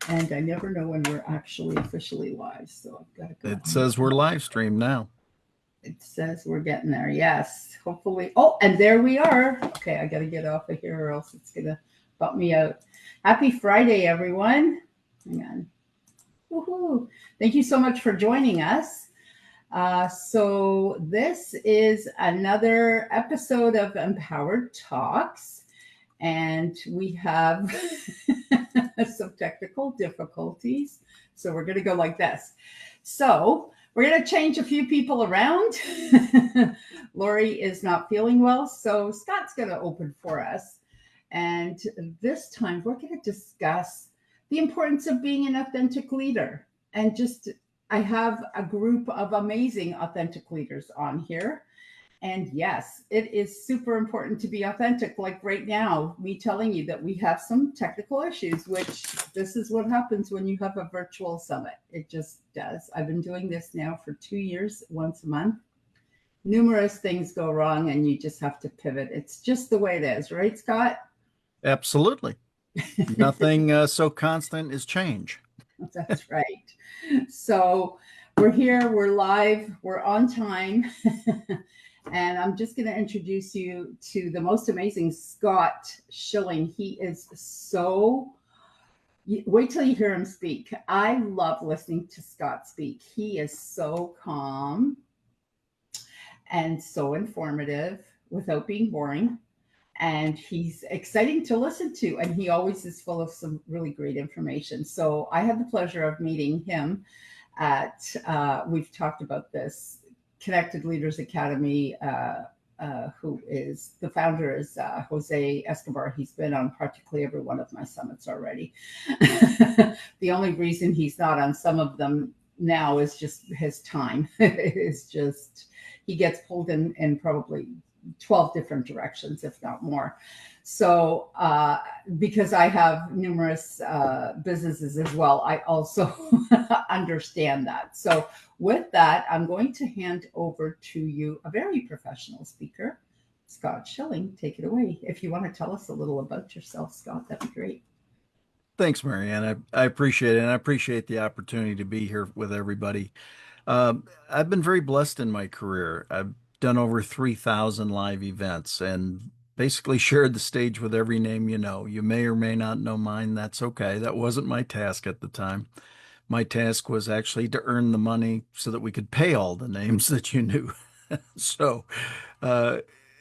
And I never know when we're actually officially live, so I've got to go It on. says we're live streamed now. It says we're getting there. Yes, hopefully. Oh, and there we are. Okay, I got to get off of here or else it's going to bump me out. Happy Friday, everyone. Hang on. Woohoo. Thank you so much for joining us. So, this is another episode of Empowered Talks, and we have some technical difficulties. So, we're going to go like this. So, we're going to change a few people around. Lori is not feeling well, so Scott's going to open for us. And this time, we're going to discuss the importance of being an authentic leader. And just, I have a group of amazing authentic leaders on here. And yes, it is super important to be authentic. Like right now, me telling you that we have some technical issues, which this is what happens when you have a virtual summit. It just does. I've been doing this now for 2 years, once a month. Numerous things go wrong, and you just have to pivot. It's just the way it is, right, Scott? Absolutely. Nothing so constant as change. That's right. So we're here, we're live, we're on time. And I'm just going to introduce you to the most amazing Scott Schilling. He is so, wait till you hear him speak. I love listening to Scott speak. He is so calm and so informative without being boring. And he's exciting to listen to. And he always is full of some really great information. So I had the pleasure of meeting him at, we've talked about this, Connected Leaders Academy, who is the founder is Jose Escobar. He's been on practically every one of my summits already. The only reason he's not on some of them now is just his time. It's just he gets pulled in probably 12 different directions, if not more. So, because I have numerous businesses as well, I also understand that. So, with that, I'm going to hand over to you a very professional speaker, Scott Schilling. Take it away. If you want to tell us a little about yourself, Scott, that'd be great. Thanks, Marianne. I appreciate it. And I appreciate the opportunity to be here with everybody. I've been very blessed in my career. I've done over 3,000 live events and basically shared the stage with every name you know. You may or may not know mine. That's okay. That wasn't my task at the time. My task was actually to earn the money so that we could pay all the names that you knew. So, uh,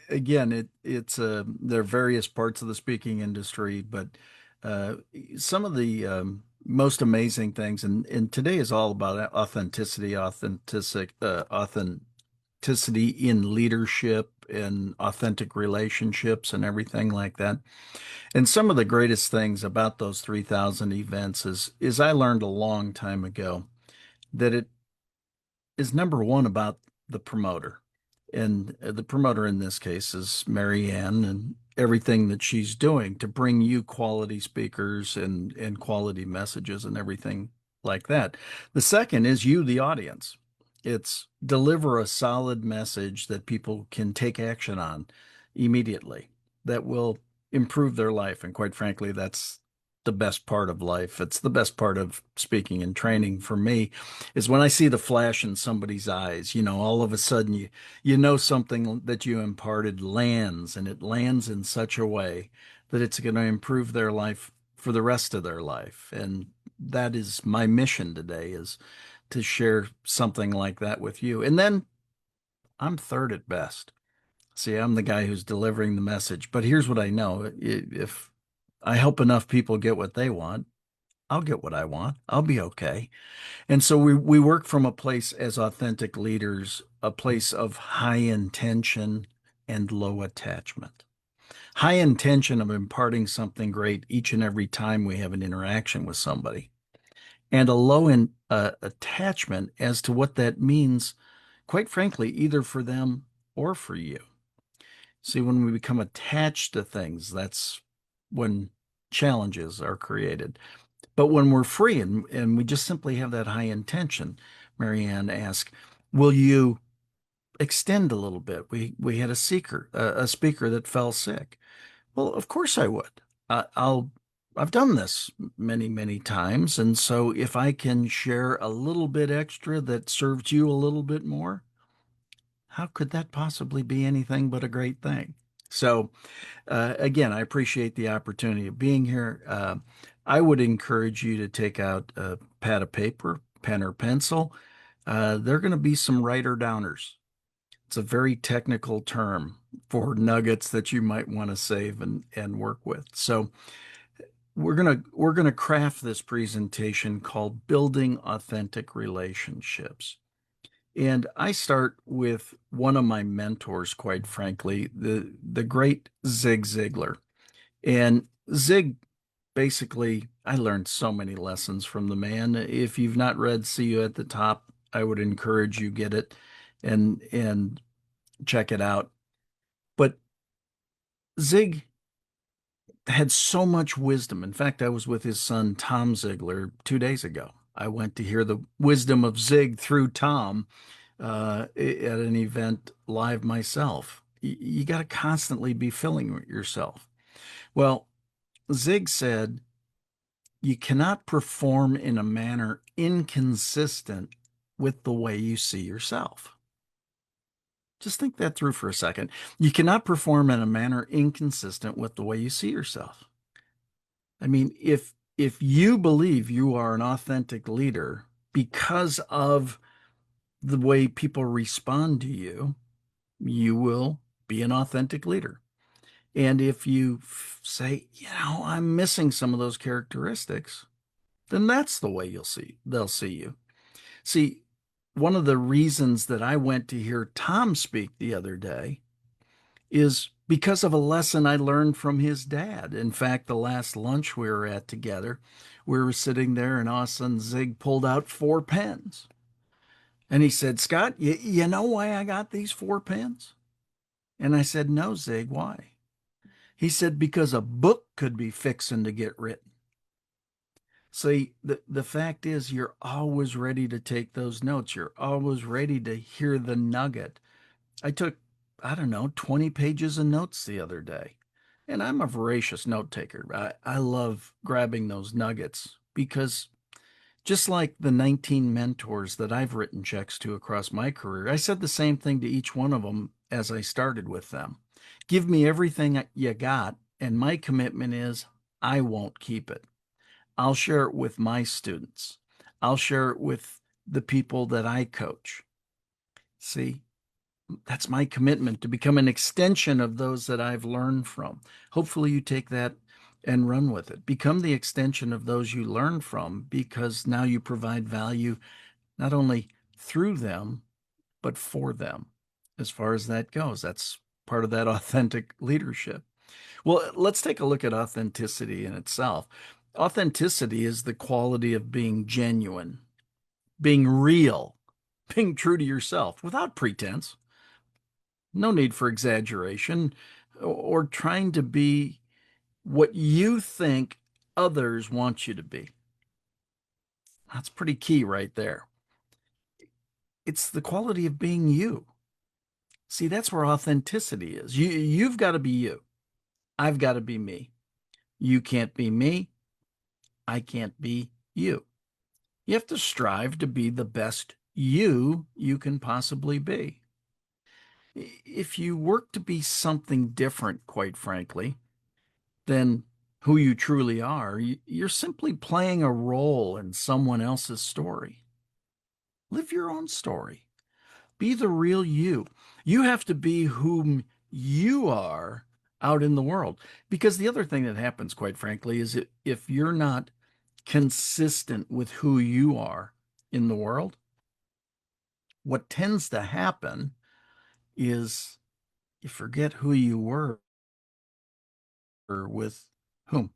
again, there are various parts of the speaking industry, but uh, some of the most amazing things, and today is all about authenticity in leadership and authentic relationships and everything like that. And some of the greatest things about those 3,000 events is I learned a long time ago that it is number one about the promoter. And the promoter in this case is Marianne and everything that she's doing to bring you quality speakers and quality messages and everything like that. The second is you, the audience. It's deliver a solid message that people can take action on immediately that will improve their life. And quite frankly, that's the best part of life. It's the best part of speaking and training for me is when I see the flash in somebody's eyes, all of a sudden you know something that you imparted lands and it lands in such a way that it's going to improve their life for the rest of their life. And that is my mission today is to share something like that with you. And then I'm third at best. See, I'm the guy who's delivering the message. But here's what I know. If I help enough people get what they want, I'll get what I want. I'll be okay. And so we work from a place as authentic leaders, a place of high intention and low attachment. High intention of imparting something great each and every time we have an interaction with somebody, and a low attachment as to what that means, quite frankly, either for them or for you. See, when we become attached to things, that's when challenges are created. But when we're free and we just simply have that high intention, Marianne asked, will you extend a little bit? We had a speaker that fell sick. Well, of course I would. I'll I've done this many, many times. And so if I can share a little bit extra that serves you a little bit more, how could that possibly be anything but a great thing? So, again, I appreciate the opportunity of being here. I would encourage you to take out a pad of paper, pen or pencil. There are going to be some writer downers. It's a very technical term for nuggets that you might want to save and work with. So we're gonna craft this presentation called Building Authentic Relationships. And I start with one of my mentors, quite frankly, the great Zig Ziglar. And Zig basically, I learned so many lessons from the man. If you've not read See You at the Top, I would encourage you get it and check it out. But Zig had so much wisdom. In fact, I was with his son, Tom Ziglar, 2 days ago. I went to hear the wisdom of Zig through Tom at an event live myself. You got to constantly be filling yourself. Well, Zig said, you cannot perform in a manner inconsistent with the way you see yourself. Just think that through for a second. You cannot perform in a manner inconsistent with the way you see yourself. I mean, if you believe you are an authentic leader because of the way people respond to you, you will be an authentic leader. And if you say, I'm missing some of those characteristics, then that's the way they'll see you. See, one of the reasons that I went to hear Tom speak the other day is because of a lesson I learned from his dad. In fact, the last lunch we were at together, we were sitting there and all of a sudden Zig pulled out 4 pens. And he said, Scott, you know why I got these 4 pens? And I said, no, Zig, why? He said, because a book could be fixing to get written. See, the fact is, you're always ready to take those notes. You're always ready to hear the nugget. I took, I don't know, 20 pages of notes the other day. And I'm a voracious note taker. I love grabbing those nuggets because just like the 19 mentors that I've written checks to across my career, I said the same thing to each one of them as I started with them. Give me everything you got, and my commitment is I won't keep it. I'll share it with my students. I'll share it with the people that I coach. See, that's my commitment to become an extension of those that I've learned from. Hopefully, you take that and run with it. Become the extension of those you learn from because now you provide value not only through them, but for them. As far as that goes, that's part of that authentic leadership. Well, let's take a look at authenticity in itself. Authenticity is the quality of being genuine, being real, being true to yourself without pretense. No need for exaggeration or trying to be what you think others want you to be. That's pretty key right there. It's the quality of being you. See, that's where authenticity is. You've got to be you. I've got to be me. You can't be me. I can't be you. You have to strive to be the best you can possibly be. If you work to be something different, quite frankly, than who you truly are, you're simply playing a role in someone else's story. Live your own story. Be the real you. You have to be whom you are out in the world. Because the other thing that happens, quite frankly, is if you're not consistent with who you are in the world, what tends to happen is you forget who you were with whom,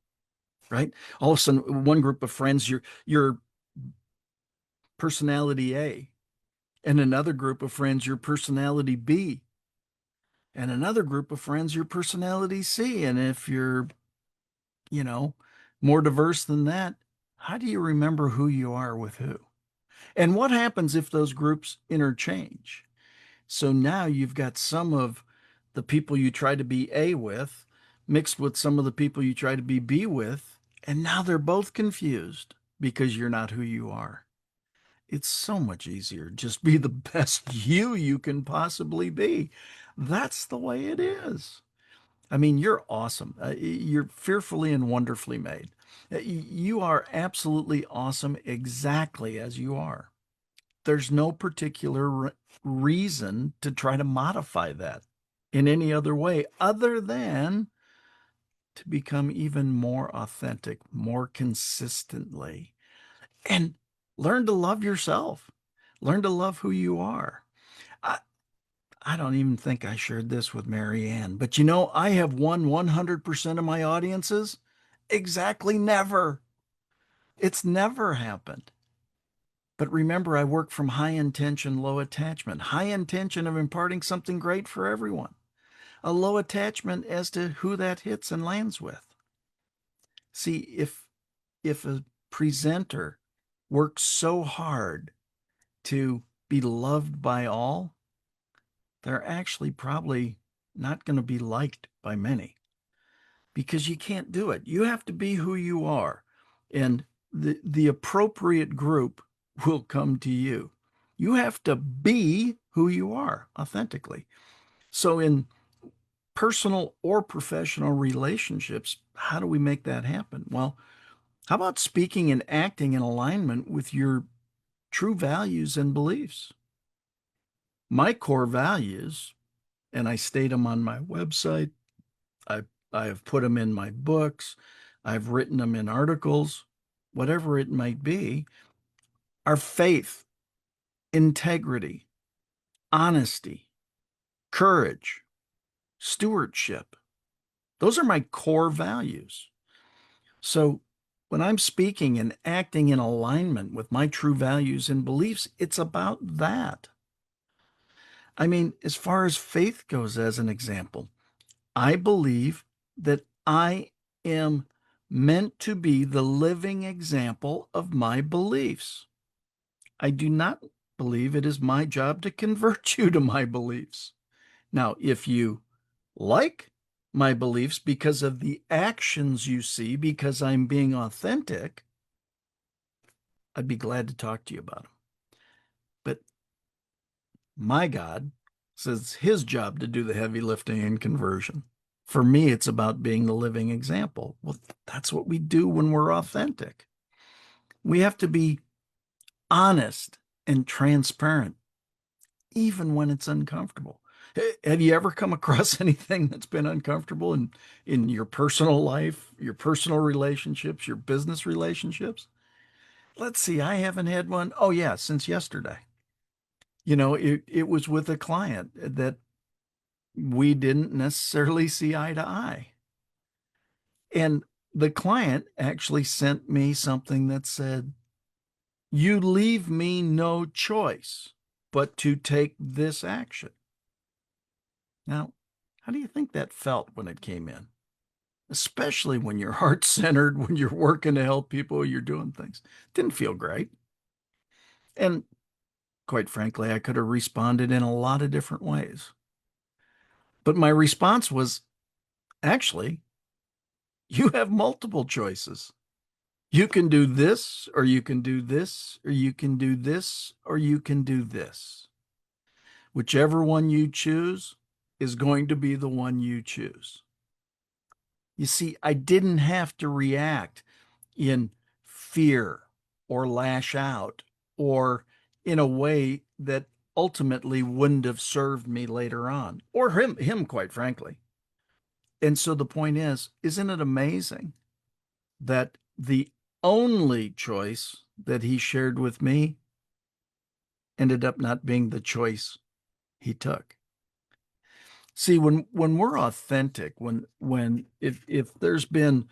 right? All of a sudden, one group of friends, you're personality A, and another group of friends, your personality B, and another group of friends, your personality C. And if you're, you know, more diverse than that, how do you remember who you are with who? And what happens if those groups interchange? So now you've got some of the people you try to be A with mixed with some of the people you try to be B with, And now they're both confused because you're not who you are. It's so much easier. Just be the best you can possibly be. That's the way it is. I mean, you're awesome. You're fearfully and wonderfully made. You are absolutely awesome exactly as you are. There's no particular reason to try to modify that in any other way other than to become even more authentic, more consistently, and learn to love yourself. Learn to love who you are. I, I don't even think I shared this with Marianne, but I have won 100% of my audiences. Exactly never. It's never happened. But remember, I work from high intention, low attachment, high intention of imparting something great for everyone, a low attachment as to who that hits and lands with. See, if a presenter works so hard to be loved by all, they're actually probably not going to be liked by many because you can't do it. You have to be who you are, and the appropriate group will come to you. You have to be who you are authentically. So in personal or professional relationships, how do we make that happen? Well, how about speaking and acting in alignment with your true values and beliefs? My core values, and I state them on my website, I, I have put them in my books, I've written them in articles, whatever it might be, are faith, integrity, honesty, courage, stewardship. Those are my core values. So when I'm speaking and acting in alignment with my true values and beliefs, it's about that. I mean, as far as faith goes, as an example, I believe that I am meant to be the living example of my beliefs. I do not believe it is my job to convert you to my beliefs. Now, if you like my beliefs because of the actions you see, because I'm being authentic, I'd be glad to talk to you about them. But my God says it's his job to do the heavy lifting and conversion. For me, it's about being the living example. Well, that's what we do when we're authentic. We have to be honest and transparent, even when it's uncomfortable. Have you ever come across anything that's been uncomfortable in your personal life, your personal relationships, your business relationships? Let's see, I haven't had one. Oh, yeah, since yesterday. It was with a client that we didn't necessarily see eye to eye. And the client actually sent me something that said, "You leave me no choice but to take this action." Now, how do you think that felt when it came in? Especially when you're heart centered, when you're working to help people, you're doing things. Didn't feel great. And quite frankly, I could have responded in a lot of different ways. But my response was, actually, you have multiple choices. You can do this, or you can do this, or you can do this, or you can do this. Whichever one you choose is going to be the one you choose. You see, I didn't have to react in fear or lash out or in a way that ultimately wouldn't have served me later on, or him, quite frankly. And so the point is, isn't it amazing that the only choice that he shared with me ended up not being the choice he took? See, when we're authentic, when if there's been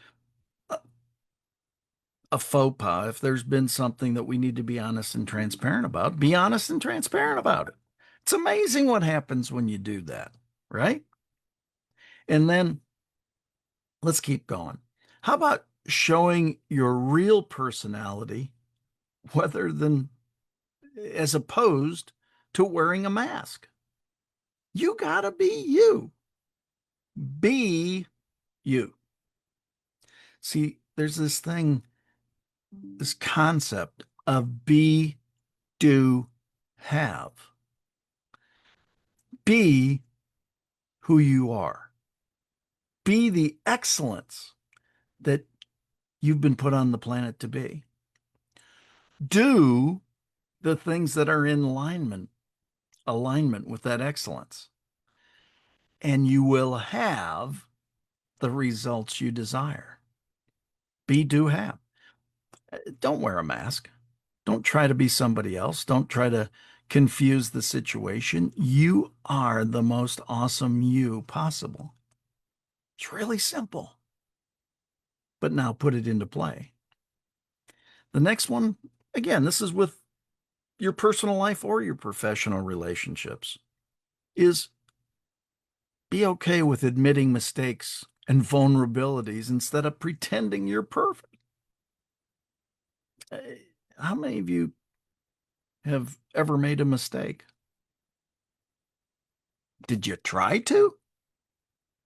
a faux pas, if there's been something that we need to be honest and transparent about, be honest and transparent about it. It's amazing what happens when you do that, right? And then let's keep going. How about showing your real personality, whether than as opposed to wearing a mask? You gotta be you. Be you. See, there's this thing, this concept of be, do, have. Be who you are. Be the excellence that you've been put on the planet to be. Do the things that are in alignment with that excellence, and you will have the results you desire. Be, do, have. Don't wear a mask. Don't try to be somebody else. Don't try to confuse the situation. You are the most awesome you possible. It's really simple. But now put it into play. The next one, again, this is with your personal life or your professional relationships, is be okay with admitting mistakes and vulnerabilities instead of pretending you're perfect. How many of you have ever made a mistake? Did you try to?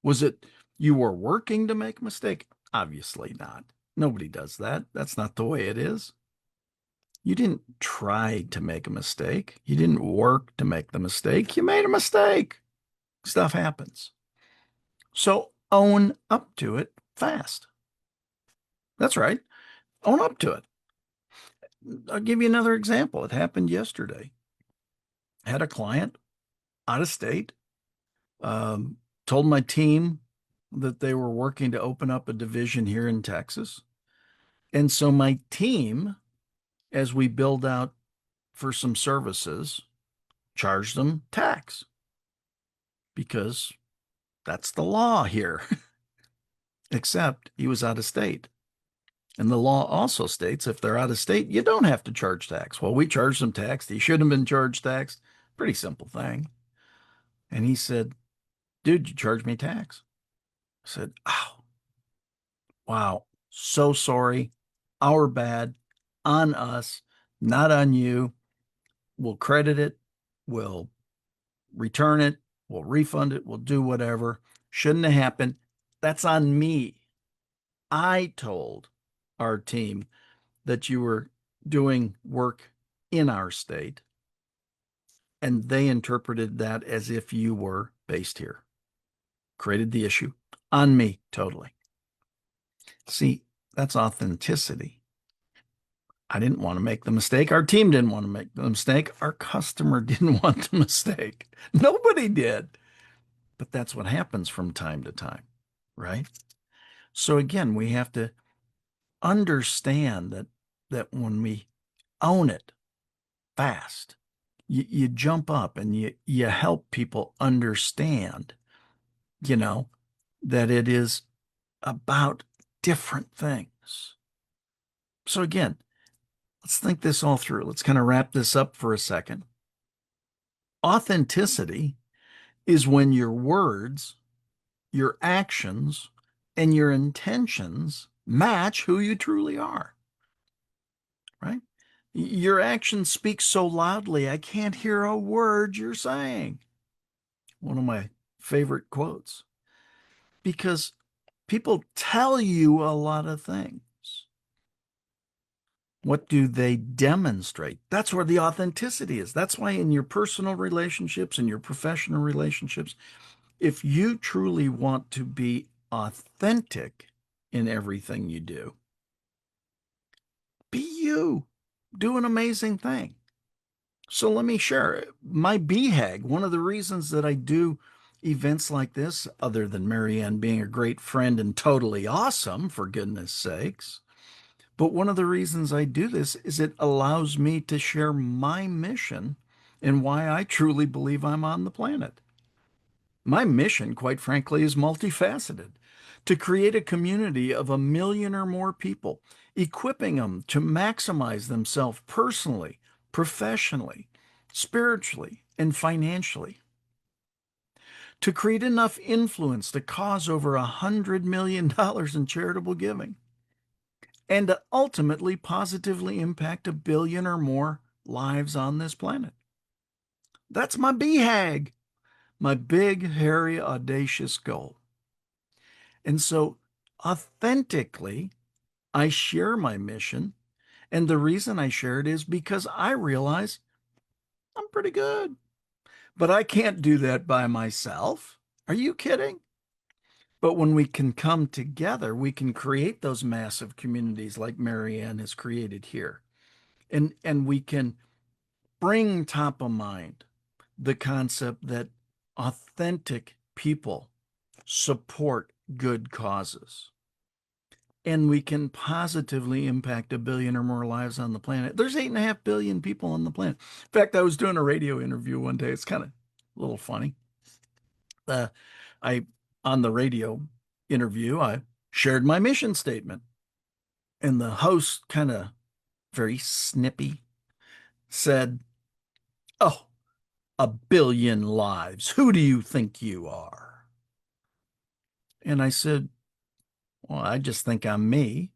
Was it you were working to make a mistake? Obviously not. Nobody does that. That's not the way it is. You didn't try to make a mistake. You didn't work to make the mistake. You made a mistake. Stuff happens. So own up to it fast. That's right. Own up to it. I'll give you another example. It happened yesterday. I had a client out of state, um, told my team that they were working to open up a division here in Texas. And so my team, as we build out for some services, charged them tax because that's the law here. Except he was out of state. And the law also states if they're out of state, you don't have to charge tax. Well, we charged him tax. He shouldn't have been charged tax. Pretty simple thing. And he said, dude, you charged me tax. I said, oh, wow, so sorry. Our bad. On us, not on you. We'll credit it. We'll return it. We'll refund it. We'll do whatever. Shouldn't have happened. That's on me. I told our team that you were doing work in our state, and they interpreted that as if you were based here. Created the issue on me totally. See, that's authenticity. I didn't want to make the mistake. Our team didn't want to make the mistake. Our customer didn't want the mistake. Nobody did. But that's what happens from time to time, right? So again, we have to understand that when we own it fast, you jump up and you help people understand, you know, that it is about different things. So again, let's think this all through. Let's kind of wrap this up for a second. Authenticity is when your words, your actions, and your intentions match who you truly are, right? Your actions speak so loudly, I can't hear a word you're saying. One of my favorite quotes. Because people tell you a lot of things. What do they demonstrate? That's where the authenticity is. That's why in your personal relationships and your professional relationships, if you truly want to be authentic in everything you do, be you. Do an amazing thing. So let me share my B.H.A.G. One of the reasons that I do events like this, other than Marianne being a great friend and totally awesome, for goodness sakes, but one of the reasons I do this is it allows me to share my mission and why I truly believe I'm on the planet. My mission, quite frankly, is multifaceted: to create a community of 1 million or more people, equipping them to maximize themselves personally, professionally, spiritually, and financially. To create enough influence to cause over $100 million in charitable giving, and to ultimately positively impact 1 billion or more lives on this planet. That's my B.H.A.G, my big, hairy, audacious goal. And so, authentically, I share my mission. And the reason I share it is because I realize I'm pretty good, but I can't do that by myself. Are you kidding? But when we can come together, we can create those massive communities like Marianne has created here. And we can bring top of mind the concept that authentic people support good causes. And we can positively impact 1 billion or more lives on the planet. There's 8.5 billion people on the planet. In fact, I was doing a radio interview one day. It's kind of a little funny. Uh, I on the radio interview, I shared my mission statement, and the host, kind of very snippy, said, "Oh, 1 billion lives. Who do you think you are?" And I said, "Well, I just think I'm me."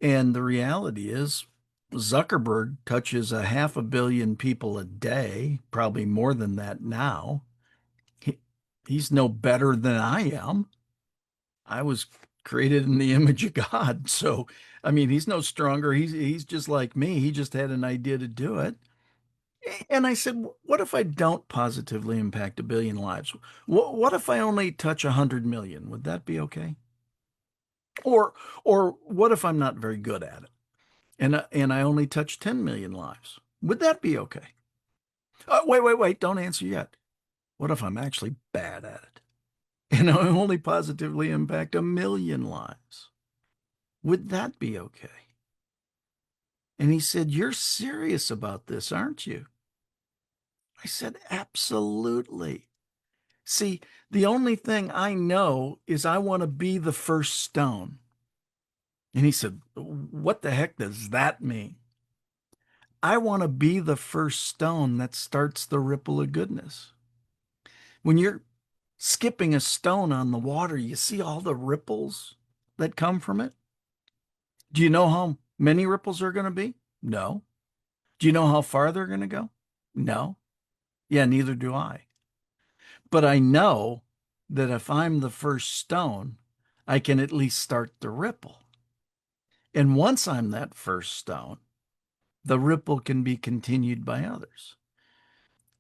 And the reality is, Zuckerberg touches 500 million people a day, probably more than that now. He, he's no better than I am. I was created in the image of God. So, I mean, he's no stronger. He's just like me. He just had an idea to do it. And I said, what if I don't positively impact 1 billion lives? What if I only touch 100 million? Would that be okay? Or, or what if I'm not very good at it? And I only touch 10 million lives. Would that be okay? Wait, don't answer yet. What if I'm actually bad at it? And I only positively impact 1 million lives? Would that be okay? And he said, "You're serious about this, aren't you?" I said, "Absolutely." See, the only thing I know is I want to be the first stone. And he said, "What the heck does that mean?" I want to be the first stone that starts the ripple of goodness. When you're skipping a stone on the water, you see all the ripples that come from it. Do you know how many ripples are going to be? No. Do you know how far they're going to go? No. Yeah, neither do I. But I know that if I'm the first stone, I can at least start the ripple. And once I'm that first stone, the ripple can be continued by others.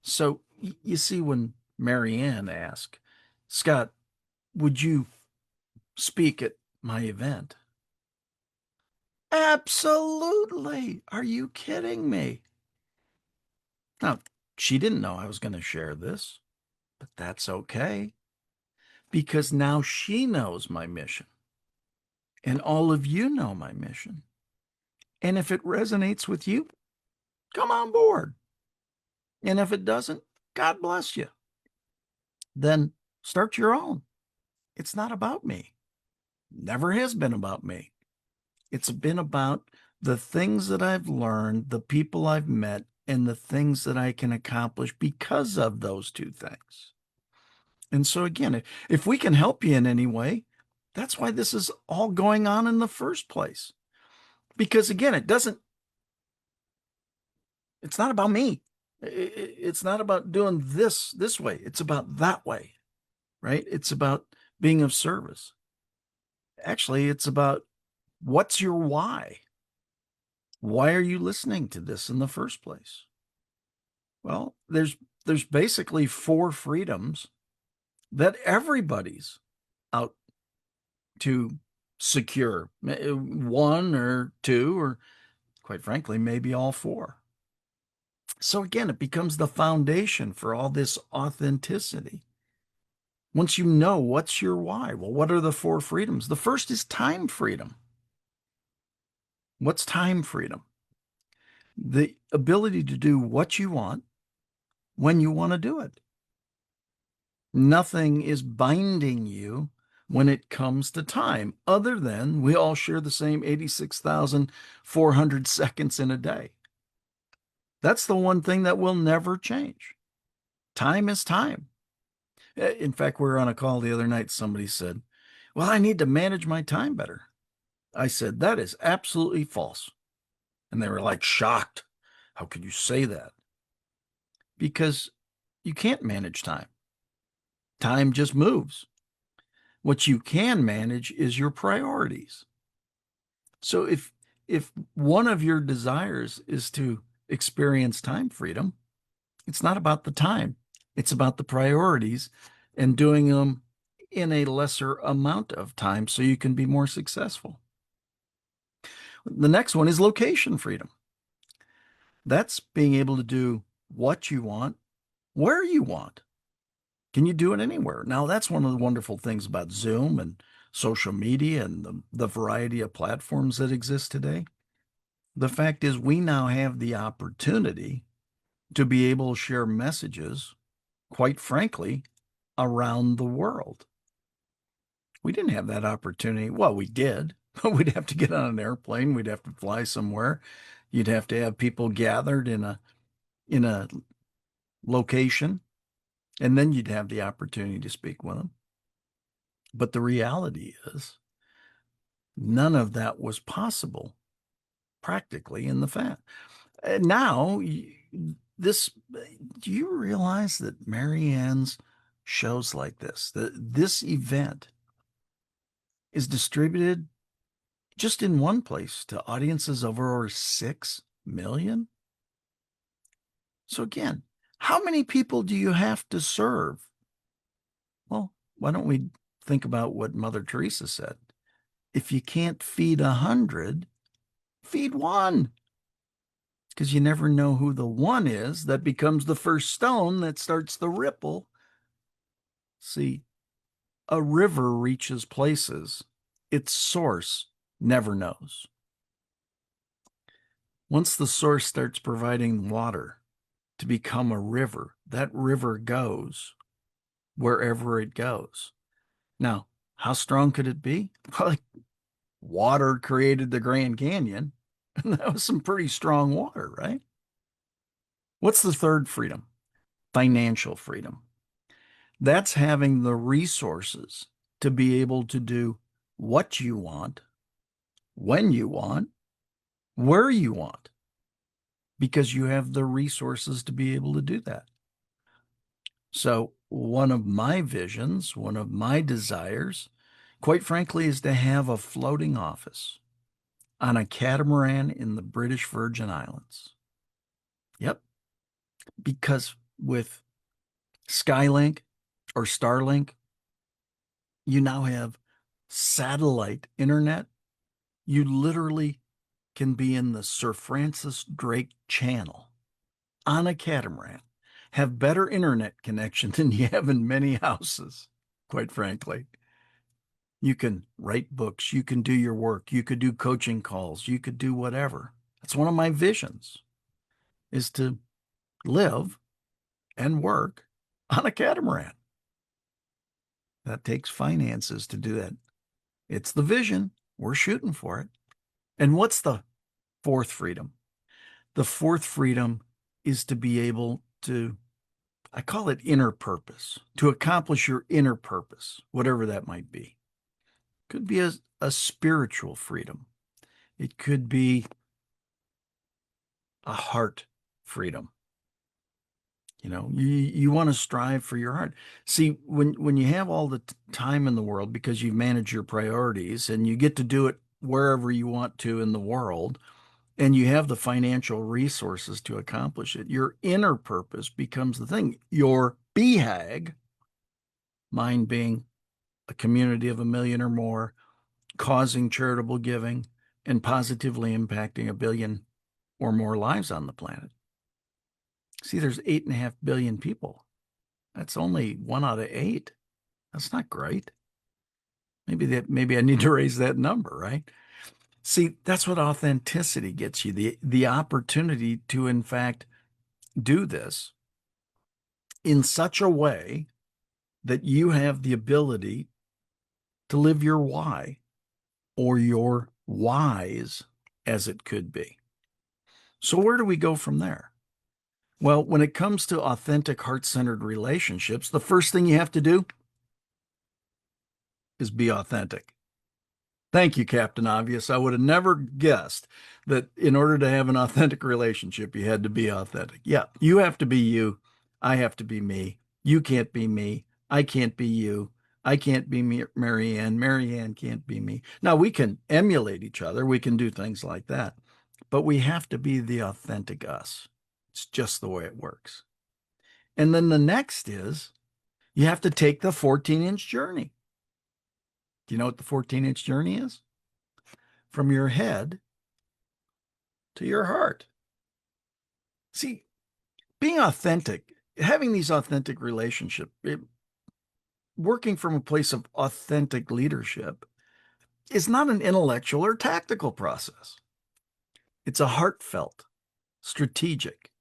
So you see, when Marianne asked, "Scott, would you speak at my event?" Absolutely. Are you kidding me? Now, she didn't know I was going to share this, but that's okay because now she knows my mission and all of you know my mission. And if it resonates with you, come on board. And if it doesn't, God bless you. Then start your own. It's not about me. Never has been about me. It's been about the things that I've learned, the people I've met, and the things that I can accomplish because of those two things. And so, again, if we can help you in any way, that's why this is all going on in the first place. Because, again, it's not about me. It's not about doing this way. It's about that way, right? It's about being of service. Actually, it's about what's your why? Why are you listening to this in the first place? Well, there's basically 4 freedoms that everybody's out to secure. One or two, or quite frankly, maybe all 4. So again, it becomes the foundation for all this authenticity. Once you know what's your why, well, what are the 4 freedoms? The first is time freedom. What's time freedom? The ability to do what you want when you want to do it. Nothing is binding you when it comes to time, other than we all share the same 86,400 seconds in a day. That's the one thing that will never change. Time is time. In fact, we were on a call the other night. Somebody said, "Well, I need to manage my time better." I said, "That is absolutely false." And they were like shocked. "How could you say that?" Because you can't manage time. Time just moves. What you can manage is your priorities. So if one of your desires is to experience time freedom, it's not about the time. It's about the priorities and doing them in a lesser amount of time so you can be more successful. The next one is location freedom. That's being able to do what you want, where you want. Can you do it anywhere? Now, that's one of the wonderful things about Zoom and social media and the variety of platforms that exist today. The fact is, we now have the opportunity to be able to share messages, quite frankly, around the world. We didn't have that opportunity. Well, we did, but we'd have to get on an airplane. We'd have to fly somewhere. You'd have to have people gathered in a location, and then you'd have the opportunity to speak with them. But the reality is, none of that was possible practically in the fact. Now, this, do you realize that Marianne's shows like this event is distributed just in one place to audiences of over 6 million? So again, how many people do you have to serve? Well, why don't we think about what Mother Teresa said? If you can't feed 100, feed one. Because you never know who the one is that becomes the first stone that starts the ripple. See, a river reaches places its source never knows. Once the source starts providing water to become a river, that river goes wherever it goes. Now, how strong could it be? Well, water created the Grand Canyon, and that was some pretty strong water, right? What's the third freedom? Financial freedom. That's having the resources to be able to do what you want, when you want, where you want, because you have the resources to be able to do that. So, one of my visions, one of my desires, quite frankly, is to have a floating office on a catamaran in the British Virgin Islands. Yep. Because with Skylink or Starlink, you now have satellite internet. You literally can be in the Sir Francis Drake Channel on a catamaran, have better internet connection than you have in many houses, quite frankly. You can write books, you can do your work, you could do coaching calls, you could do whatever. That's one of my visions, is to live and work on a catamaran. That takes finances to do that. It's the vision. We're shooting for it. And what's the fourth freedom? The fourth freedom is to be able to, I call it inner purpose, to accomplish your inner purpose, whatever that might be. Could be a spiritual freedom. It could be a heart freedom. You want to strive for your heart. See, when you have all the time in the world because you've managed your priorities and you get to do it wherever you want to in the world, and you have the financial resources to accomplish it, your inner purpose becomes the thing. Your B.H.A.G, mine being a community of 1 million or more, causing charitable giving, and positively impacting 1 billion or more lives on the planet. See, there's 8.5 billion people. That's only 1 out of 8. That's not great. Maybe I need to raise that number, right? See, that's what authenticity gets you, the opportunity to, in fact, do this in such a way that you have the ability to live your why, or your whys, as it could be. So where do we go from there? Well, when it comes to authentic, heart-centered relationships, the first thing you have to do is be authentic. Thank you, Captain Obvious. I would have never guessed that in order to have an authentic relationship, you had to be authentic. Yeah, you have to be you. I have to be me. You can't be me. I can't be you. I can't be Marianne. Marianne can't be me. Now, we can emulate each other. We can do things like that. But we have to be the authentic us. It's just the way it works. And then the next is you have to take the 14-inch journey. Do you know what the 14-inch journey is? From your head to your heart. See, being authentic, having these authentic relationships, working from a place of authentic leadership is not an intellectual or tactical process. It's a heartfelt, strategic,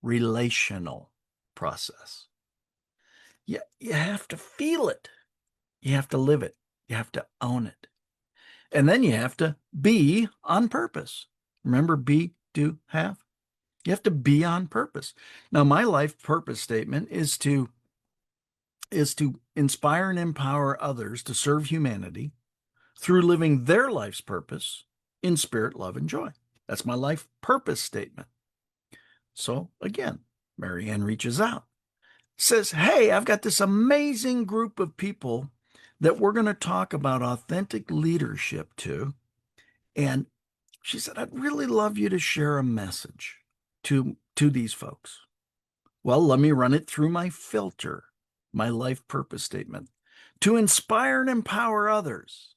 relational process. You have to feel it. You have to live it. You have to own it. And then you have to be on purpose. Remember, be, do, have? You have to be on purpose. Now, my life purpose statement is to inspire and empower others to serve humanity through living their life's purpose in spirit, love, and joy. That's my life purpose statement. So again, Marianne reaches out, says, hey, I've got this amazing group of people that we're going to talk about authentic leadership to. And she said, I'd really love you to share a message to these folks. Well, let me run it through my filter, my life purpose statement, to inspire and empower others.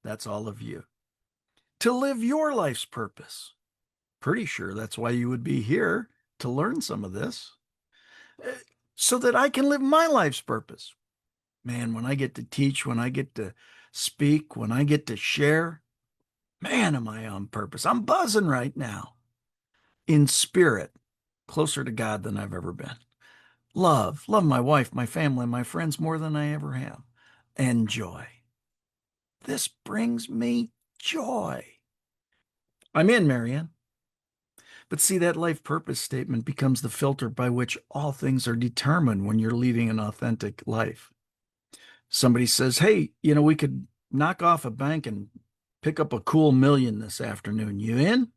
That's all of you. To live your life's purpose. Pretty sure that's why you would be here, to learn some of this, so that I can live my life's purpose. Man, when I get to teach, when I get to speak, when I get to share, man, am I on purpose. I'm buzzing right now. In spirit, closer to God than I've ever been. Love my wife, my family, my friends more than I ever have. And joy. This brings me joy. I'm in, Marianne. But see, that life purpose statement becomes the filter by which all things are determined when you're leading an authentic life. Somebody says, hey, we could knock off a bank and pick up a cool million this afternoon. You in?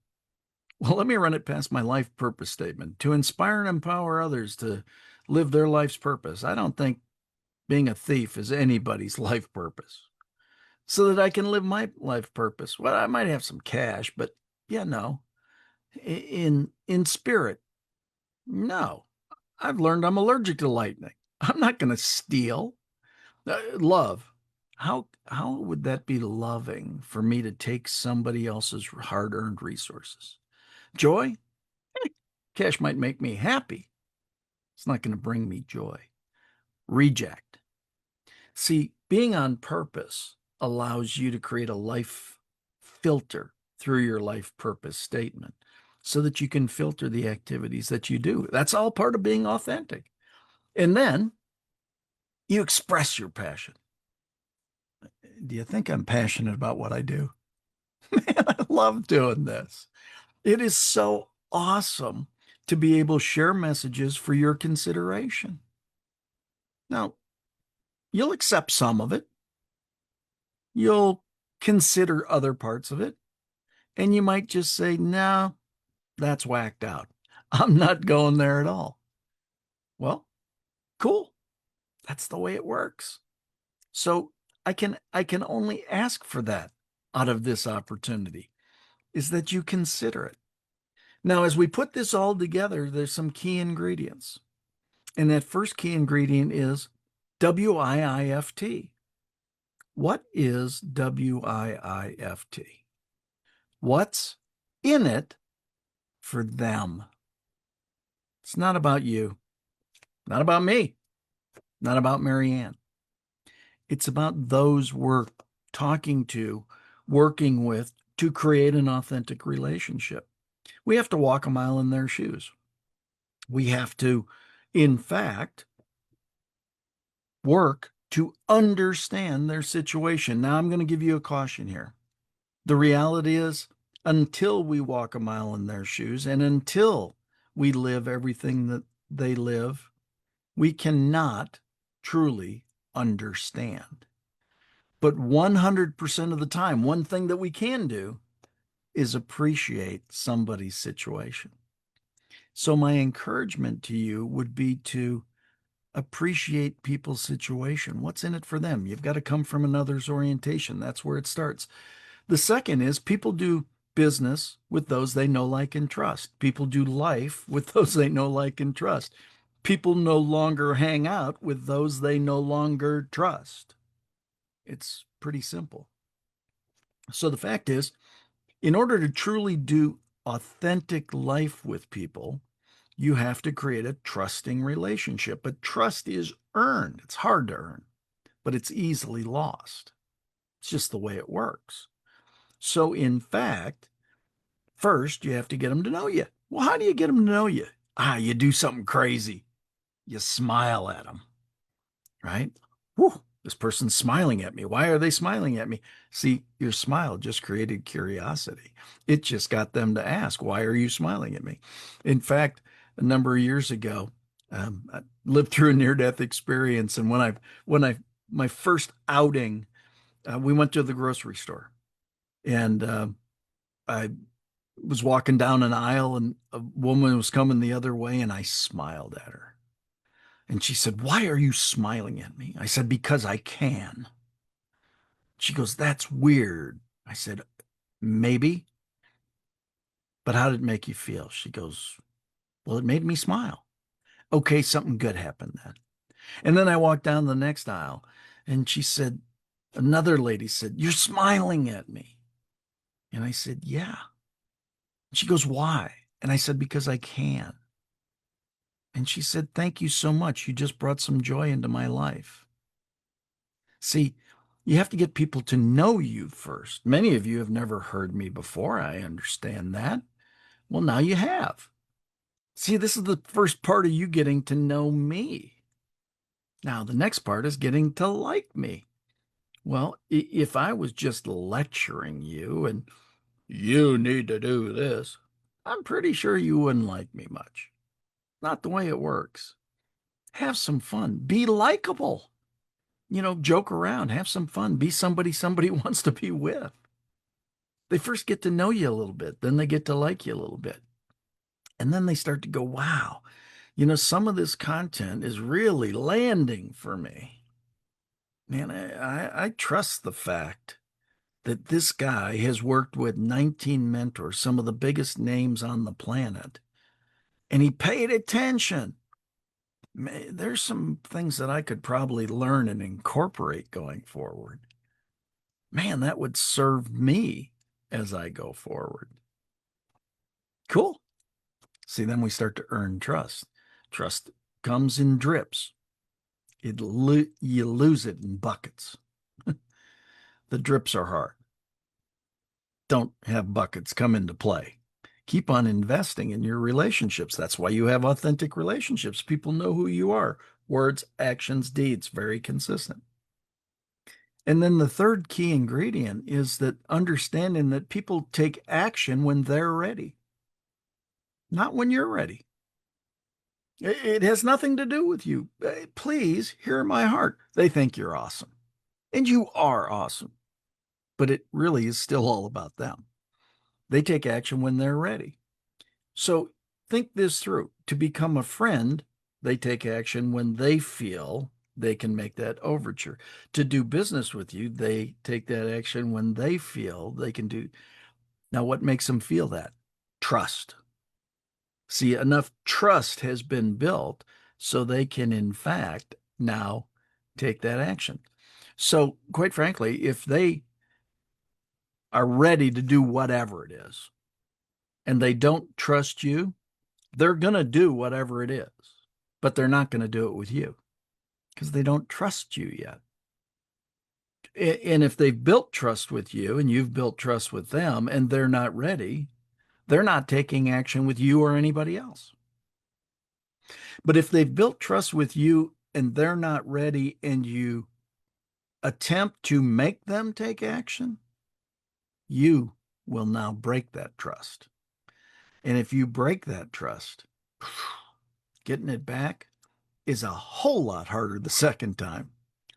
Well, let me run it past my life purpose statement to inspire and empower others to live their life's purpose. I don't think being a thief is anybody's life purpose. So that I can live my life purpose. Well, I might have some cash, but no. In spirit, no. I've learned I'm allergic to lightning. I'm not going to steal. Love. How would that be loving for me to take somebody else's hard-earned resources? Joy? Cash might make me happy. It's not going to bring me joy. Reject. See, being on purpose allows you to create a life filter through your life purpose statement so that you can filter the activities that you do. That's all part of being authentic. And then you express your passion. Do you think I'm passionate about what I do? Man, I love doing this. It is so awesome to be able to share messages for your consideration. Now, you'll accept some of it. You'll consider other parts of it. And you might just say, no, that's whacked out. I'm not going there at all. Well, cool. That's the way it works. So I can only ask for that out of this opportunity, is that you consider it. Now, as we put this all together, there's some key ingredients. And that first key ingredient is WIIFT. What is WIIFT? What's in it for them? It's not about you, not about me, not about Marianne. It's about those we're talking to, working with to create an authentic relationship. We have to walk a mile in their shoes. We have to, in fact, work to understand their situation. Now, I'm going to give you a caution here. The reality is, until we walk a mile in their shoes and until we live everything that they live, we cannot truly understand. But 100% of the time, one thing that we can do is appreciate somebody's situation. So my encouragement to you would be to appreciate people's situation. What's in it for them? You've got to come from another's orientation. That's where it starts. The second is people do business with those they know, like, and trust. People do life with those they know, like, and trust. People no longer hang out with those they no longer trust. It's pretty simple. So the fact is, in order to truly do authentic life with people, you have to create a trusting relationship. But trust is earned. It's hard to earn, but it's easily lost. It's just the way it works. So, in fact, first you have to get them to know you. Well, how do you get them to know you? You do something crazy. You smile at them, right? Whew, this person's smiling at me. Why are they smiling at me? See, your smile just created curiosity. It just got them to ask, why are you smiling at me? In fact, a number of years ago, I lived through a near-death experience, and my first outing, we went to the grocery store, and I was walking down an aisle, and a woman was coming the other way, and I smiled at her. And she said, "Why are you smiling at me?" I said, "Because I can." She goes, "That's weird." I said, "Maybe, but how did it make you feel?" She goes, "Well, it made me smile." Okay, something good happened then. And then I walked down the next aisle, and she said, another lady said, "You're smiling at me." And I said, "Yeah." She goes, "Why?" And I said, "Because I can." And she said, "Thank you so much. You just brought some joy into my life." See, you have to get people to know you first. Many of you have never heard me before. I understand that. Well, now you have. See, this is the first part of you getting to know me. Now, the next part is getting to like me. Well, if I was just lecturing you and you need to do this, I'm pretty sure you wouldn't like me much. Not the way it works. Have some fun. Be likable. Joke around, have some fun, be somebody wants to be with. They first get to know you a little bit, then they get to like you a little bit. And then they start to go, wow, some of this content is really landing for me. Man, I trust the fact that this guy has worked with 19 mentors, some of the biggest names on the planet, and he paid attention. There's some things that I could probably learn and incorporate going forward. Man, that would serve me as I go forward. Cool. See, then we start to earn trust. Trust comes in drips. You lose it in buckets. The drips are hard. Don't have buckets come into play. Keep on investing in your relationships. That's why you have authentic relationships. People know who you are. Words, actions, deeds, very consistent. And then the third key ingredient is that understanding that people take action when they're ready, not when you're ready. It has nothing to do with you. Please hear my heart. They think you're awesome, and you are awesome, but it really is still all about them. They take action when they're ready. So think this through. To become a friend, they take action when they feel they can make that overture. To do business with you, they take that action when they feel they can do. Now, what makes them feel that? Trust. See, enough trust has been built so they can, in fact, now take that action. So, quite frankly, if they are ready to do whatever it is and they don't trust you, they're going to do whatever it is, but they're not going to do it with you because they don't trust you yet. And if they've built trust with you and you've built trust with them and they're not ready, they're not taking action with you or anybody else. But if they've built trust with you and they're not ready and you attempt to make them take action, you will now break that trust. And if you break that trust, getting it back is a whole lot harder the second time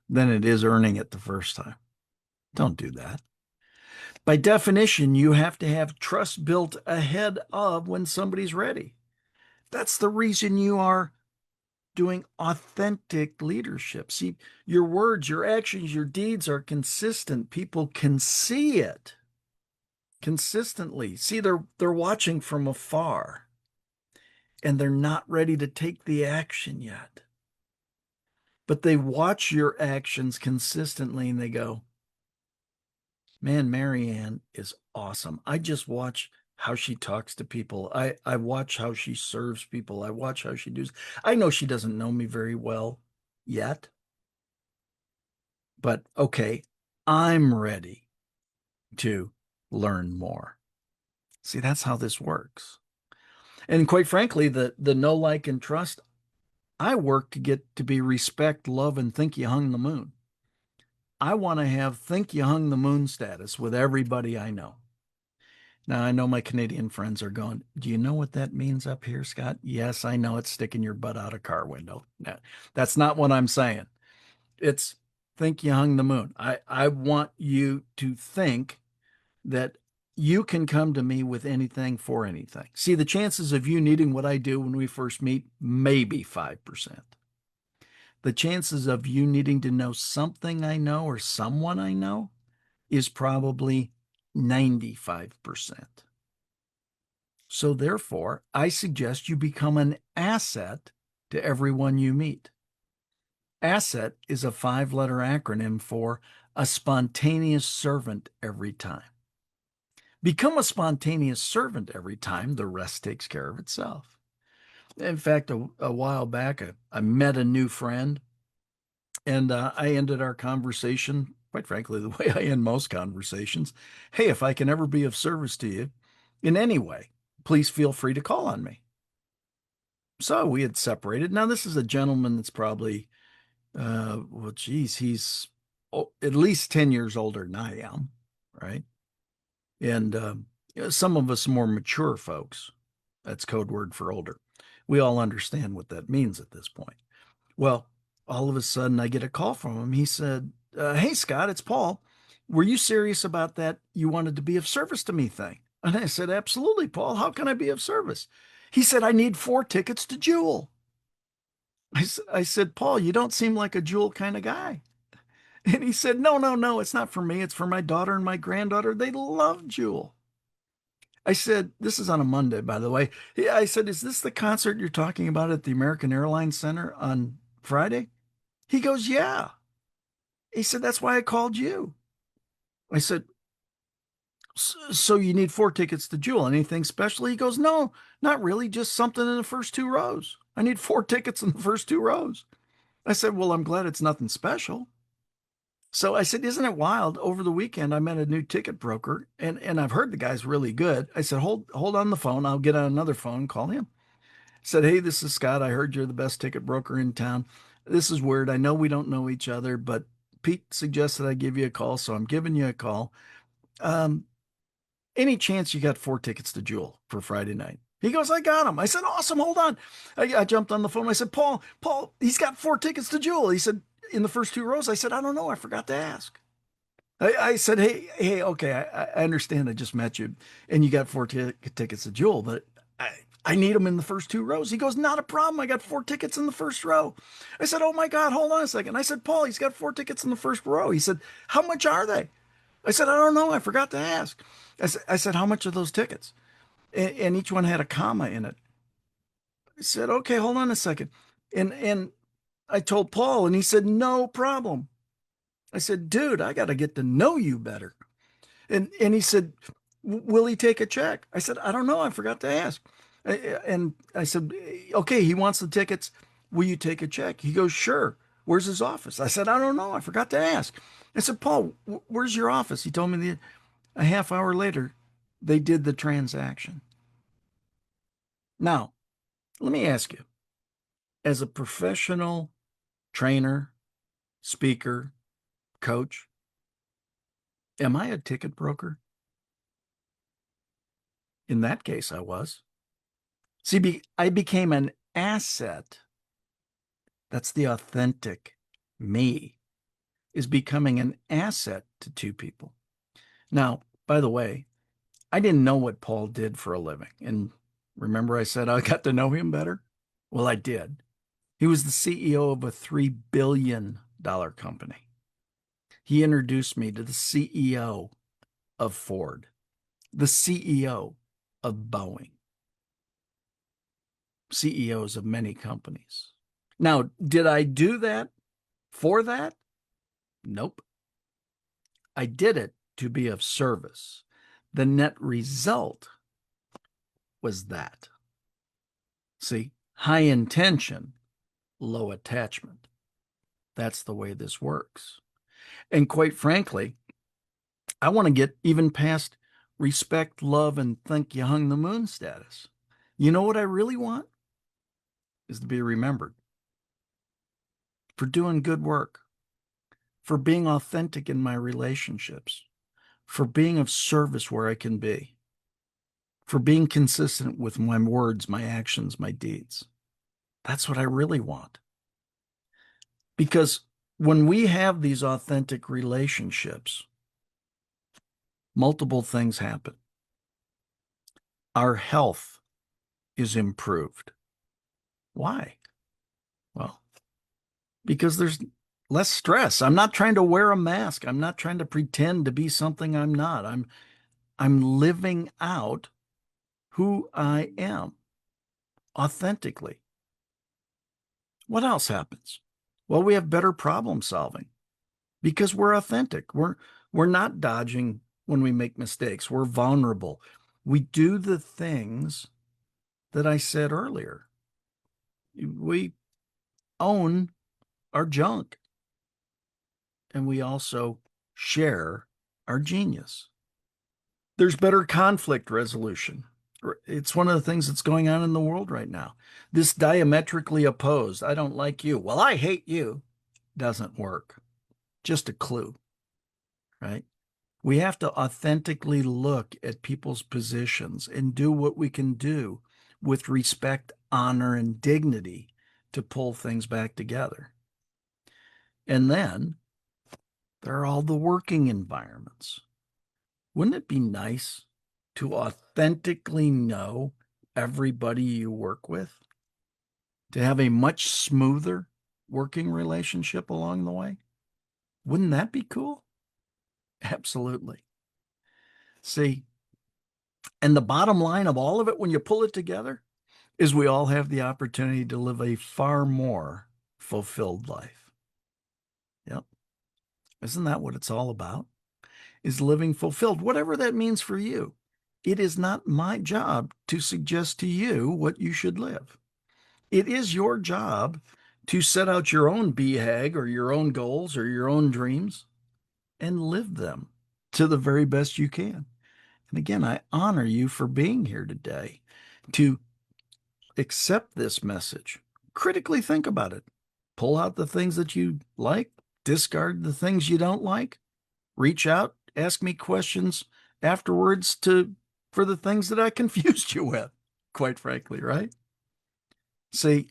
than it is earning it the first time. Don't do that. By definition, you have to have trust built ahead of when somebody's ready. That's the reason you are doing authentic leadership. See, your words, your actions, your deeds are consistent. People can see it consistently. See, they're watching from afar and they're not ready to take the action yet. But they watch your actions consistently and they go, man, Marianne is awesome. I just watch how she talks to people. I watch how she serves people. I watch how she does. I know she doesn't know me very well yet, but okay, I'm ready to learn more. See, that's how this works. And quite frankly, the know, like, and trust, I work to get to be respect, love, and think you hung the moon. I want to have think you hung the moon status with everybody I know. Now, I know my Canadian friends are going, do you know what that means up here, Scott? Yes, I know it's sticking your butt out a car window. No, that's not what I'm saying. It's think you hung the moon. I want you to think that you can come to me with anything for anything. See, the chances of you needing what I do when we first meet, maybe 5%. The chances of you needing to know something I know or someone I know is probably 95%. So therefore, I suggest you become an asset to everyone you meet. ASSET is a 5-letter acronym for a spontaneous servant every time. Become a spontaneous servant every time, the rest takes care of itself. In fact, a while back, I met a new friend and I ended our conversation, quite frankly, the way I end most conversations. Hey, if I can ever be of service to you in any way, please feel free to call on me. So we had separated. Now, this is a gentleman that's probably, well, geez, he's at least 10 years older than I am, right? And some of us more mature folks, that's code word for older. We all understand what that means at this point. Well, all of a sudden I get a call from him. He said, hey, Scott, it's Paul. Were you serious about that you wanted to be of service to me thing? And I said, absolutely, Paul. How can I be of service? He said, I need 4 tickets to Jewel. I said, Paul, you don't seem like a Jewel kind of guy. And he said, no, no, no, it's not for me. It's for my daughter and my granddaughter. They love Jewel. I said, this is on a Monday, by the way. I said, is this the concert you're talking about at the American Airlines Center on Friday? He goes, yeah. He said, that's why I called you. I said, so you need 4 tickets to Jewel. Anything special? He goes, no, not really. Just something in the first 2 rows. I need 4 tickets in the first 2 rows. I said, well, I'm glad it's nothing special. So I said, isn't it wild? Over the weekend, I met a new ticket broker and I've heard the guy's really good. I said, hold on the phone. I'll get on another phone, call him. I said, hey, this is Scott. I heard you're the best ticket broker in town. This is weird. I know we don't know each other, but Pete suggested I give you a call, so I'm giving you a call. Um, any chance you got 4 tickets to Jewel for Friday night? He goes, I got them. I said, awesome. Hold on. I jumped on the phone. I said, Paul, he's got 4 tickets to Jewel. He said, in the first 2 rows. I said, I don't know. I forgot to ask. I said, hey, okay, I understand. I just met you and you got 4 tickets to Jewel, but I need them in the first 2 rows. He goes, not a problem. I got 4 tickets in the first row. I said, oh my God, hold on a second. I said, Paul, he's got 4 tickets in the first row. He said, how much are they? I said, I don't know. I forgot to ask. I said, how much are those tickets? And each one had a comma in it. I said, okay, hold on a second. And I told Paul, and he said, no problem. I said, dude, I got to get to know you better. And he said, will he take a check? I said, I don't know. I forgot to ask. And I said, okay, he wants the tickets. Will you take a check? He goes, sure. Where's his office? I said, I don't know. I forgot to ask. I said, Paul, where's your office? He told me a half hour later, they did the transaction. Now, let me ask you, as a professional trainer, speaker, coach, am I a ticket broker? In that case, I was. See, I became an asset. That's the authentic me, is becoming an asset to 2 people. Now, by the way, I didn't know what Paul did for a living. And remember I said I got to know him better? Well, I did. He was the CEO of a $3 billion company. He introduced me to the CEO of Ford, the CEO of Boeing, CEOs of many companies. Now, did I do that for that? Nope. I did it to be of service. The net result was that. See, high intention, low attachment. That's the way this works. And quite frankly, I want to get even past respect, love, and think you hung the moon status. You know what I really want? Is to be remembered for doing good work, for being authentic in my relationships, for being of service where I can be, for being consistent with my words, my actions, my deeds. That's what I really want. Because when we have these authentic relationships, multiple things happen. Our health is improved. Why? Well, because there's less stress. I'm not trying to wear a mask. I'm not trying to pretend to be something I'm not. I'm living out who I am authentically. What else happens? Well, we have better problem solving because we're authentic. We're not dodging when we make mistakes. We're vulnerable. We do the things that I said earlier. We own our junk, and we also share our genius. There's better conflict resolution. It's one of the things that's going on in the world right now. This diametrically opposed, I don't like you, well, I hate you, doesn't work. Just a clue, right? We have to authentically look at people's positions and do what we can do with respect, honor, and dignity to pull things back together. And then there are all the working environments. Wouldn't it be nice to authentically know everybody you work with? To have a much smoother working relationship along the way? Wouldn't that be cool? Absolutely. See, and the bottom line of all of it, when you pull it together, is we all have the opportunity to live a far more fulfilled life. Yep. Isn't that what it's all about? Is living fulfilled, whatever that means for you. It is not my job to suggest to you what you should live. It is your job to set out your own B.H.A.G or your own goals or your own dreams and live them to the very best you can. And again, I honor you for being here today to accept this message. Critically think about it. Pull out the things that you like, discard the things you don't like, reach out, ask me questions afterwards for the things that I confused you with, quite frankly, right? See,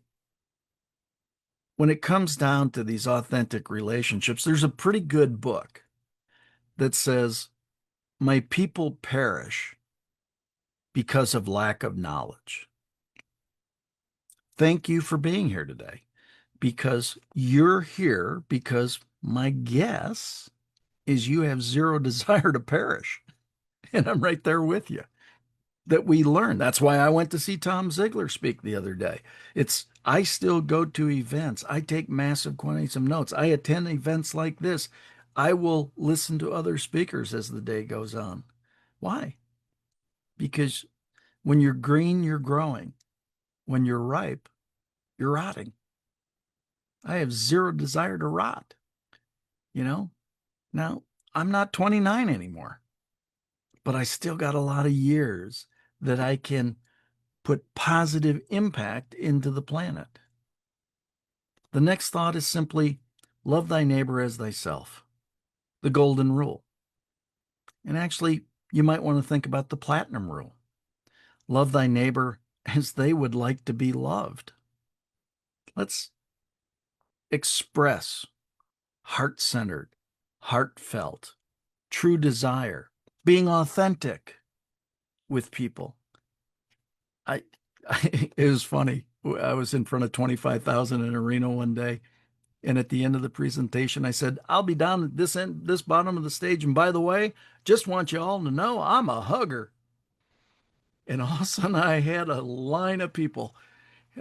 when it comes down to these authentic relationships, there's a pretty good book that says, "My people perish because of lack of knowledge." Thank you for being here today, because you're here because my guess is you have zero desire to perish. And I'm right there with you. That we learn. That's why I went to see Tom Ziegler speak the other day. I still go to events. I take massive quantities of notes. I attend events like this. I will listen to other speakers as the day goes on. Why? Because when you're green, you're growing. When you're ripe, you're rotting. I have zero desire to rot. Now, I'm not 29 anymore, but I still got a lot of years that I can put positive impact into the planet. The next thought is simply love thy neighbor as thyself, the golden rule. And actually, you might want to think about the platinum rule. Love thy neighbor as they would like to be loved. Let's express heart-centered, heartfelt, true desire, being authentic with people. It was funny. I was in front of 25,000 in Reno one day. And at the end of the presentation, I said, I'll be down at this end, this bottom of the stage. And by the way, just want you all to know I'm a hugger. And all of a sudden, I had a line of people.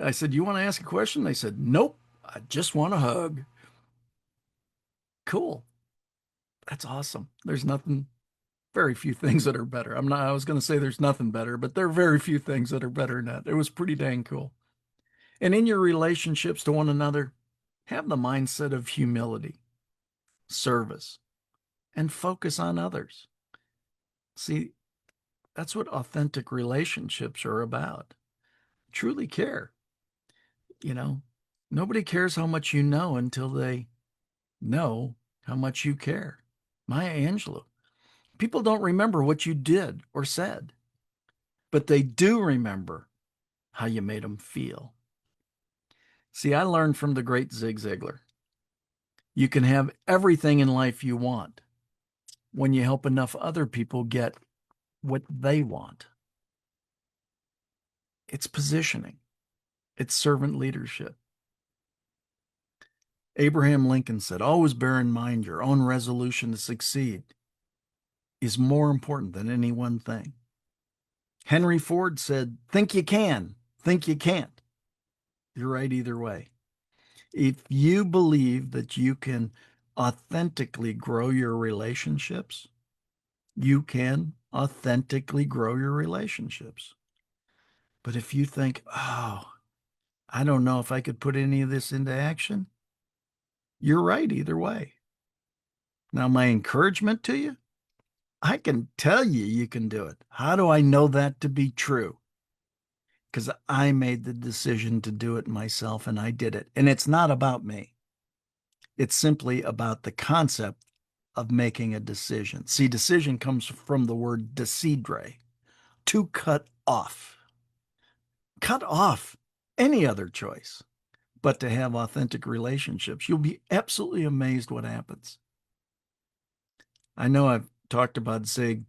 I said, you want to ask a question? They said, nope, I just want a hug. Cool. That's awesome. There's nothing, very few things that are better. I was going to say there's nothing better, but there are very few things that are better than that. It was pretty dang cool. And in your relationships to one another, have the mindset of humility, service, and focus on others. See, that's what authentic relationships are about. Truly care. You know, nobody cares how much you know until they know how much you care. Maya Angelou. People don't remember what you did or said, but they do remember how you made them feel. See, I learned from the great Zig Ziglar. You can have everything in life you want when you help enough other people get what they want. It's positioning, it's servant leadership. Abraham Lincoln said, always bear in mind your own resolution to succeed is more important than any one thing. Henry Ford said, think you can, think you can't. You're right either way. If you believe that you can authentically grow your relationships, you can authentically grow your relationships. But if you think, oh, I don't know if I could put any of this into action, you're right either way. Now, my encouragement to you, I can tell you you can do it. How do I know that to be true? Because I made the decision to do it myself and I did it. And it's not about me. It's simply about the concept of making a decision. See, decision comes from the word decidere, to cut off. Cut off any other choice, but to have authentic relationships. You'll be absolutely amazed what happens. I know I've talked about Zig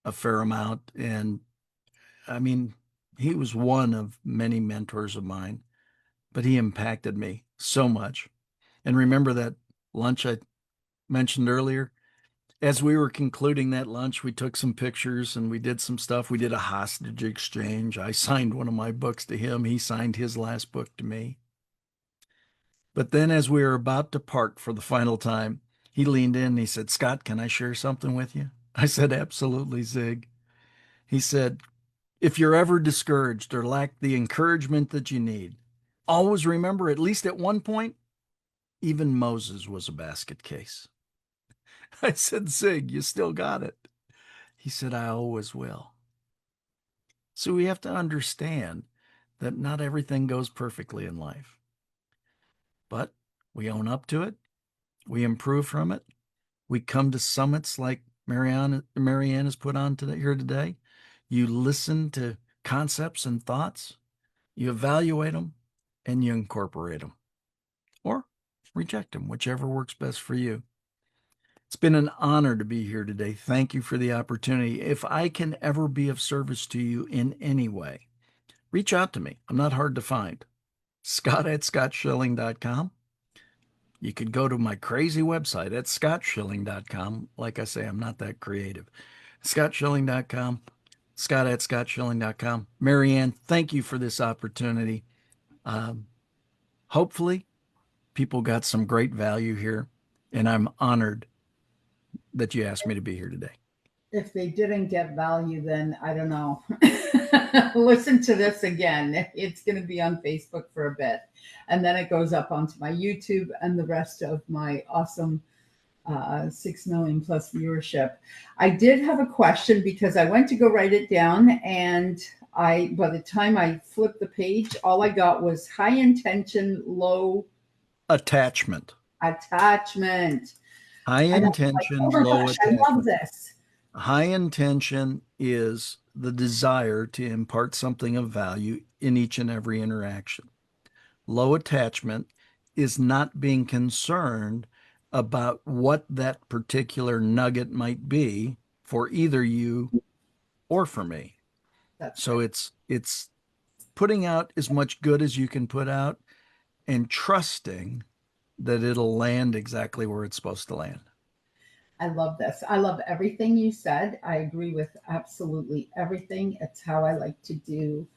a fair amount, and I mean, he was one of many mentors of mine, but he impacted me so much. And remember that lunch I mentioned earlier? As we were concluding that lunch, we took some pictures and we did some stuff. We did a hostage exchange. I signed one of my books to him. He signed his last book to me. But then, as we were about to part for the final time, he leaned in and he said, Scott, can I share something with you? I said, absolutely, Zig. He said, if you're ever discouraged or lack the encouragement that you need, always remember, at least at one point, even Moses was a basket case. I said, Zig, you still got it. He said, I always will. So we have to understand that not everything goes perfectly in life, but we own up to it. We improve from it. We come to summits like Marianne has put on today, here today. You listen to concepts and thoughts, you evaluate them, and you incorporate them or reject them, whichever works best for you. It's been an honor to be here today. Thank you for the opportunity. If I can ever be of service to you in any way, reach out to me. I'm not hard to find. Scott at scottschilling.com. You could go to my crazy website at scottschilling.com. Like I say, I'm not that creative. scottschilling.com, Scott at scottschilling.com. Marianne, thank you for this opportunity. Um, Hopefully, people got some great value here, and I'm honored that you asked me to be here today. If they didn't get value, then I don't know. Listen to this again. It's going to be on Facebook for a bit. And then it goes up onto my YouTube and the rest of my awesome 6 million plus viewership. I did have a question because I went to go write it down. And by the time I flipped the page, all I got was high intention, low Attachment. attachment. High And I was like, intention, oh my low gosh, I love attachment. this. High intention is the desire to impart something of value in each and every interaction. Low attachment is not being concerned about what that particular nugget might be for either you or for me. That's So right. it's putting out as much good as you can put out and trusting that it'll land exactly where it's supposed to land. I love this. I love everything you said. I agree with absolutely everything. It's how I like to do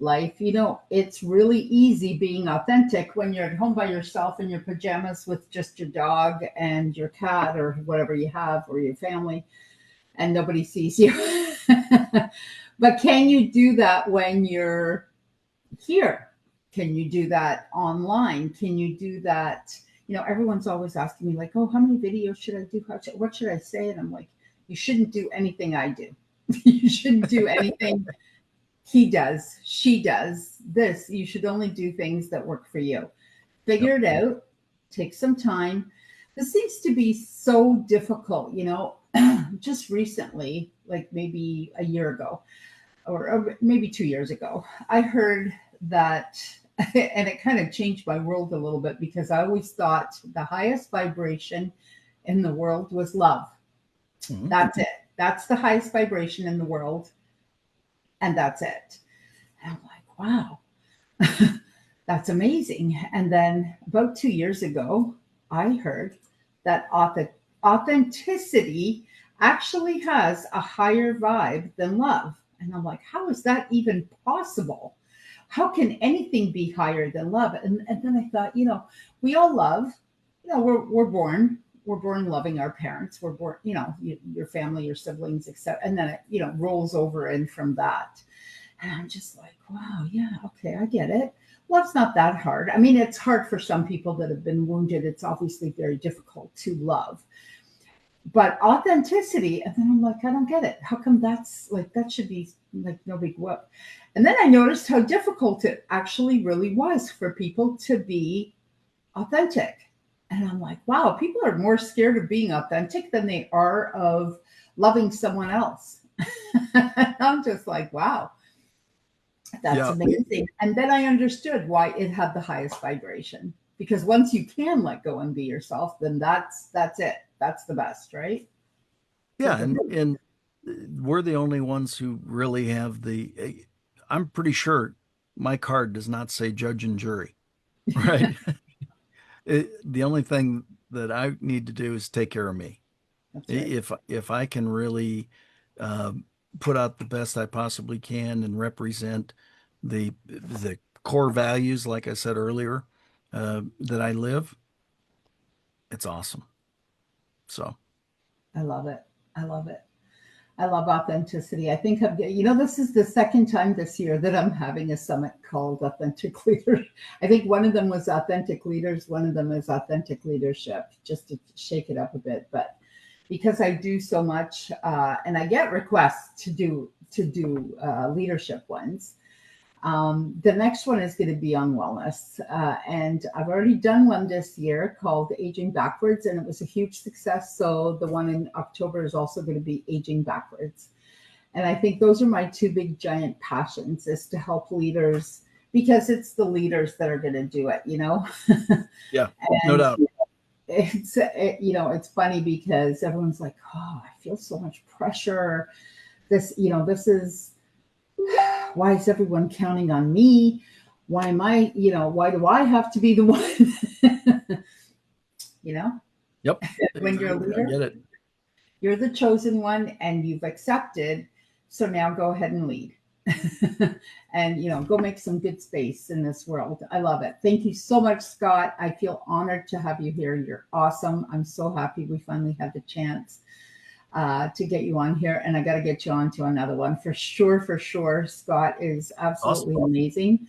life. It's really easy being authentic when you're at home by yourself in your pajamas with just your dog and your cat or whatever you have or your family and nobody sees you. But can you do that when you're here? Can you do that online? Can you do that? Everyone's always asking me, like, oh, how many videos should I do? What should I say? And I'm like, you shouldn't do anything I do. You shouldn't do anything he does, she does, this. You should only do things that work for you. Figure it out, take some time. This seems to be so difficult, just recently, like maybe a year ago or maybe 2 years ago, I heard that, and it kind of changed my world a little bit because I always thought the highest vibration in the world was love. Mm-hmm. That's it. That's the highest vibration in the world. And that's it. And I'm like, wow, that's amazing. And then about 2 years ago, I heard that authenticity actually has a higher vibe than love. And I'm like, how is that even possible? How can anything be higher than love? And then I thought, we all love, we're born loving our parents. We're born, your family, your siblings, etc. And then it, rolls over in from that. And I'm just like, wow, yeah, okay, I get it. Love's not that hard. I mean, it's hard for some people that have been wounded. It's obviously very difficult to love. But authenticity, and then I'm like, I don't get it. How come that's like, that should be like no big whoop. And then I noticed how difficult it actually really was for people to be authentic. And I'm like, wow, people are more scared of being authentic than they are of loving someone else. I'm just like, wow, that's amazing. And then I understood why it had the highest vibration. Because once you can let go and be yourself, then that's it. That's the best, right? Yeah, and we're the only ones who really have I'm pretty sure my card does not say judge and jury, right? The only thing that I need to do is take care of me. Right. If I can really put out the best I possibly can and represent the core values, like I said earlier, that I live, it's awesome. So I love it. I love it. I love authenticity. I think this is the second time this year that I'm having a summit called Authentic Leaders. I think one of them was Authentic Leaders. One of them is Authentic Leadership, just to shake it up a bit. But because I do so much, and I get requests to do leadership ones, the next one is going to be on wellness. And I've already done one this year called Aging Backwards, and it was a huge success. So the one in October is also going to be Aging Backwards. And I think those are my two big giant passions, is to help leaders, because it's the leaders that are going to do it, Yeah, no doubt. It's funny because everyone's like, oh, I feel so much pressure. This is, why is everyone counting on me? Why am I, why do I have to be the one? Yep. When you're a leader, I get it. You're the chosen one and you've accepted. So now go ahead and lead. And go make some good space in this world. I love it. Thank you so much, Scott. I feel honored to have you here. You're awesome. I'm so happy we finally had the chance to get you on here, and I got to get you on to another one for sure. Scott is absolutely awesome. Amazing.